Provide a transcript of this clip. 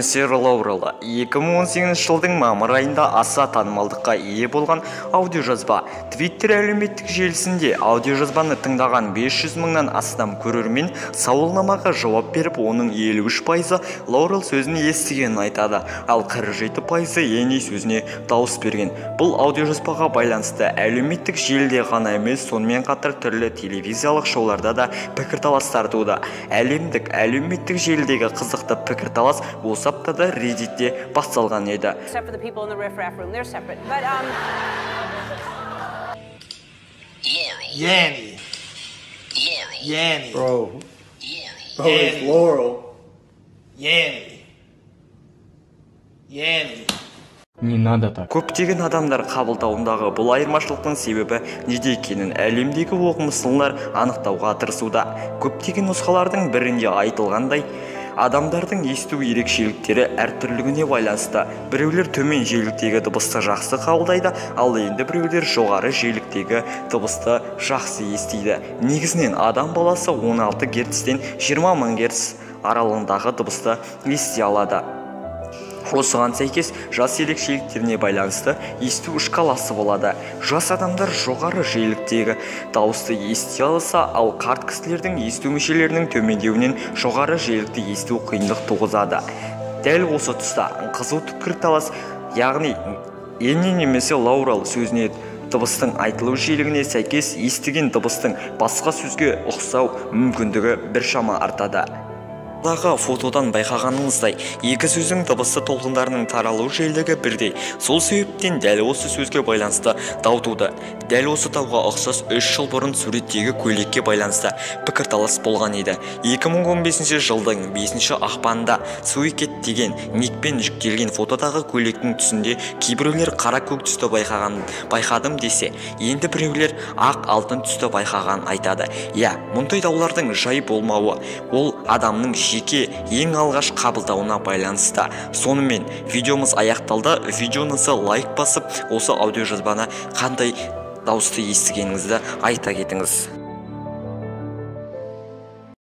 немесе Лаурел 2018 жылдың мамыр айында аса танымалдыққа ие болған аудиожазба. Twitter әлеуметтік желісінде аудиожазбаны тыңдаған 500 мыңнан астам көрермен сауалнамаға жауап беріп, оның 53% Лаурел сөзін естігенін айтады, ал 47% Энни сөзіне дауыс берген. Бұл аудиожазбаға байланысты әлеуметтік желіде ғана емес, сонымен қатар түрлі телевизиялық шоуларда да пікірталастар туды. Әлемдік әлеуметтік желідегі қызықты пікірталас осы аптада Reddit'те басталған еді. Yanny. Bro, it's Laurel. Yanny. Не надо так. Көптеген адамдар қабылдауындағы бұл айырмашылықтың себебі неде екенін әлемдегі оқымыстылар анықтауға тырысуда. Көптеген нұсқалардың бірінде айтылғандай, адамдардың есту ерекшеліктері әртүрлігіне байланысты. Біреулер төмен жиіліктегі дыбысты жақсы қабылдайды, ал енді біреулер жоғары жиіліктегі дыбысты жақсы естиді. Негізінен адам баласы 16 Гц-тен 20 мың Гц аралығындағы дыбысты ести алады. Осыған сәйкес жас ерекшеліктеріне байланысты есту шкаласы болады. Жас адамдар жоғары жиіліктегі дауысты ести алса, ал қарт кісілердің есту мүшелерінің төмендеуінен жоғары жиілікті есту қиындық туғызады. Дәл осы тұста қызу пікірталас, яғни Энни немесе Лаурел сөзіне дыбыстың айтылу жиілігіне сәйкес естіген дыбыстың басқа сөзге ұқсау мүмкіндігі біршама артады. Дағы фотодан байқағаныңыздай, екі сөздің дыбысы толқындарының таралу жиілігі бірдей. Сол себептен дәл осы сөзге байланысты дау туды. Дәл осы дауға ұқсас 3 жыл бұрын суреттегі көйлекке байланысты пікірталас болған еді. 2015 жылдың 5 ақпанында Суикет деген никпен жүктелген фотодағы көйлектің түсінде кейбіреулер қара көк түсті байқадым десе, енді біреулер ақ алтын түсті байқаған айтады. Мұндай даулардың жай болмауы, ол адамның жеке ең алғаш қабылдауына байланысты. Сонымен видеомыз аяқталды. Видеоңызды лайк басып, осы аудиожазбаны қандай дауысты естігеніңізді айта кетіңіз.